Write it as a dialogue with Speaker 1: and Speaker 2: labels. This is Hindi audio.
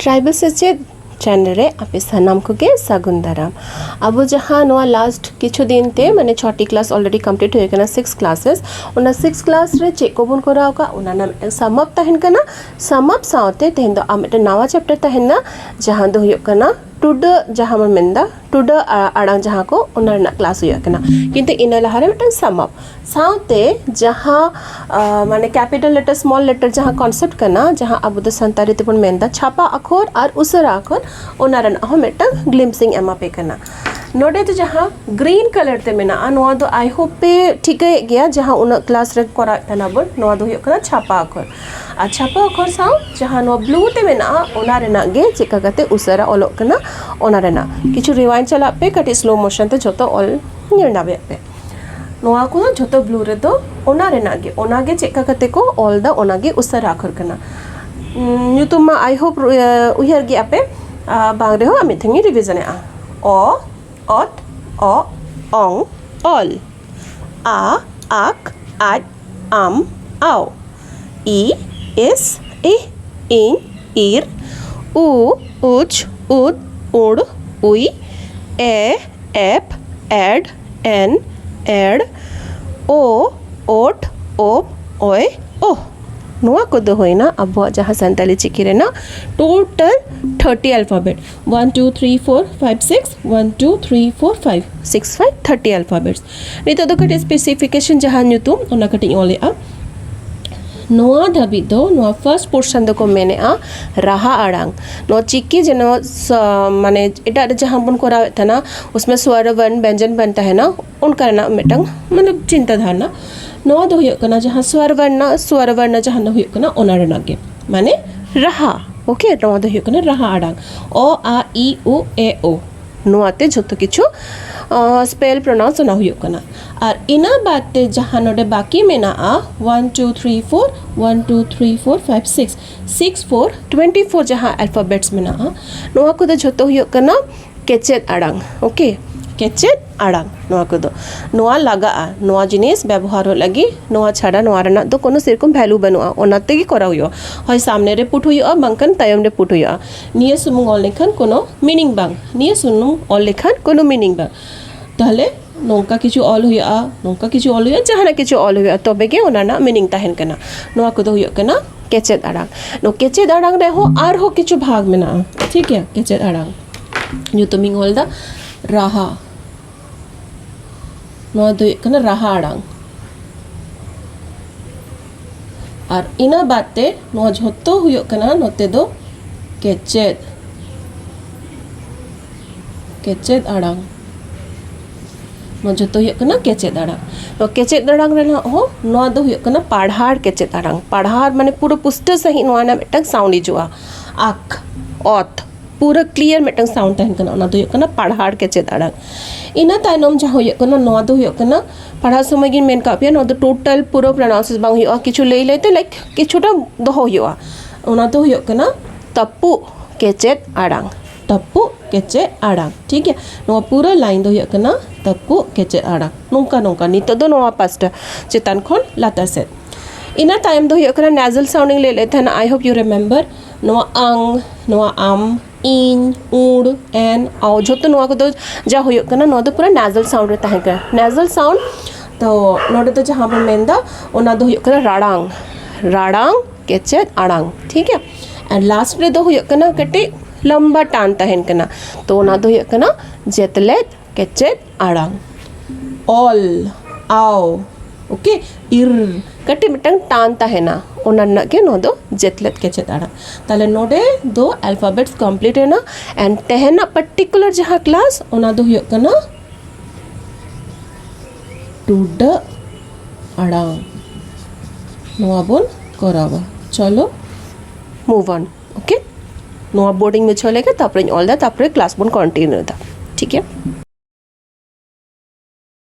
Speaker 1: ट्राइबल सेचेद चैनल रे आपे सानाम को के सागुन दाराम। अब जहाँ नवा लास्ट किछु दिन ते माने 6टी क्लास ऑलरेडी कंप्लीट हो गना 6 क्लासेस ओना 6 क्लास रे चेक को बन कराव का ओना ना मिटन सम अप तहन कना सम अप सावते तेहन दो आ मिटन नवा चैप्टर तहन जहाँ दो हुयो कना टुड जहाँ मन मेंदा टुड आड़ांग जहाँ को ओना ना क्लास हुयो कना किंतु इन लहारे मिटन सम अप सावते जहाँ माने कैपिटल लेटर स्मॉल लेटर जहाँ कॉन्सेप्ट कना जहाँ अब द संताली ते बन मेंदा छापा अक्षर और उसरा अक्षर ओना रन हो मिटन ग्लिम्सिंग एमा पे कना नोडे तो जहाँ ग्रीन कलर ते मेना नोआ दो आई होप पे ठीक है गया जहाँ उन क्लास रे करा कना बन नोआ दो हुयो कना छापा अक्षर आ छापा अक्षर साव जहाँ नोआ ब्लू ते मेना ओना रेना गे चिका कते उसरा ओलोक कना ओना रेना किछु रिवाइंड चला पे कटे स्लो मोशन ते जतो ऑल निर्णावे पे नोआ को जतो ब्लू रे दो ओना रेना गे चिका कते को ऑल दा ओना गे उसरा अक्षर कना ᱧᱩᱛᱩᱢ आई होप उहियर गे आपे बांग रे हो आमी थेंगी रिवीजन आ ओ ऑट ओ ओंग ऑल आ आक आज आम आओ ई इस ए इन ईर उ उच उद उड़ उई ए एप एड एन एड ओ ओट ओप ओय ओ नोआ को दो होइना अब जहाँ संताली चिकी रे ना टोटल 30 अल्फाबेट 1 2 3 4 5 6 1 2 3 4 5 6 5 30 अल्फाबेट्स नितो दो कटे स्पेसिफिकेशन जहाँ ᱧᱩᱛᱩᱢ ओना कटे ओलेआ नोआ धाबी दो नोआ फर्स्ट पोर्शन दो को मेने आ राहा आड़ांग नो चिकी जनो माने एटा जहाँ बन करावे था उसमें स्वर वर्ण व्यंजन बनता है ना उनका ना मिटंग मतलब चिंता धारणा नोआ दो हुयो कना जहाँ स्वर वर्ण जहाँ न हुयो कना ओना रेना गे माने राहा ओके नोआ दो हुयो कना राहा आड़ांग ओ आ ई उ ए ओ नोआ ते जतो किछु स्पेल प्रोनाउंस ना हुयो कना और इना बाते जहाँ नोडे बाकी मेना आ 1 2 3 4 1 2 3 4 5 6 6 4 24 जहाँ अल्फाबेट्स मेना आ नोआ को जतो हुयो कना केचेद आड़ांग ओके केचेद आड़ांग नोआ को दो नोआ लगा नोआ जिनिस व्यवहार हो लगी नोआ छाड़ा नोआ रना दो कोनो सेरकम वैल्यू बनुआ ओनाते गी करा हुयो होय सामने रे पुट हुयो बंकन तायम रे पुट हुयो निये सुमुंग ऑल लेखन कोनो मीनिंग बांग निये सुमुंग ऑल लेखन कोनो मीनिंग बांग ताहले नोंका किछु ऑल हुयो नोंका किछु ऑल हुयो जहाना किछु ऑल हुयो तबे गे ओनाना मीनिंग ताहेन कना नोआ को दो हुयो कना केचेद आड़ांग नो केचेद आड़ांग रे हो आर हो किछु भाग मेना ठीक है केचेद आड़ांग ᱧᱩᱛᱩᱢᱤᱧ ᱚᱞᱫᱟ राहा नोआ दो कना राहा आड़ांग और इना बाते नोआ झोतो हुयो कना नोते दो केचेद केचेद आड़ांग नोआ झोतो हुयो कना केचेद आड़ांग नो केचेद आड़ांग रे हो नोआ दो हुयो कना पाढ़ाड़ केचेद आड़ांग पाढ़ाड़ माने पूरा पुष्ट सही नोआ ना मिटंग साउंड हिजुआ आक ओत पूरा क्लियर मिटंग साउंड तहन कना ओना दो हुयो कना पाढ़ाड़ केचेद आड़ांग इना तायनम जहाँ हुयो कना नोआ दो हुयो कना पढ़ा समय गिन मेन कापिया नोआ दो टोटल पूरा प्रोनाउंस बांग हुयो किछु लेई लेते लाइक किछुटा दोहो हुयो ओना दो हुयो कना तप्पु केचेद आड़ांग तप्पु केचेद आड़ांग ठीक है नोआ पूरा लाइन दो हुयो कना तप्पु केचेद आड़ांग नोंका नोंका नितो दो नोआ पास्ट चेतान खन लातार सेट इना टाइम दो हुयो कना नेजल साउंडिंग ले लेते हैं आई होप यू रिमेंबर नोआ अंग नोआ आम इन उड़ एन आओ जो तो नोआ को दो जा हुयो कना नोआ दो पूरा नेजल साउंड रे ताहे का नेजल साउंड तो नोडे तो जहाँ पर मेंदा ओना दो हुयो कना राड़ांग राड़ांग केचेद आड़ांग ठीक है एंड लास्ट रे दो हुयो कना कटे लंबा टान ताहेन कना तो ओना दो हुयो कना जेतलेद केचेद आड़ांग ऑल आओ ओके इर कटे मिटंग टान ताहेना ओना ना के नो दो जेतलेद केचेद आड़ांग ताले नोडे दो अल्फाबेट्स कंप्लीट है ना एंड तेहना पर्टिकुलर जहाँ क्लास ओना दो हुयो कना टुड आड़ांग नोआ बोन करावा चलो मूव ऑन ओके नोआ बोर्डिंग में चलेगा तापरे ऑल दा तापरे क्लास बोन कंटिन्यू दा ठीक है।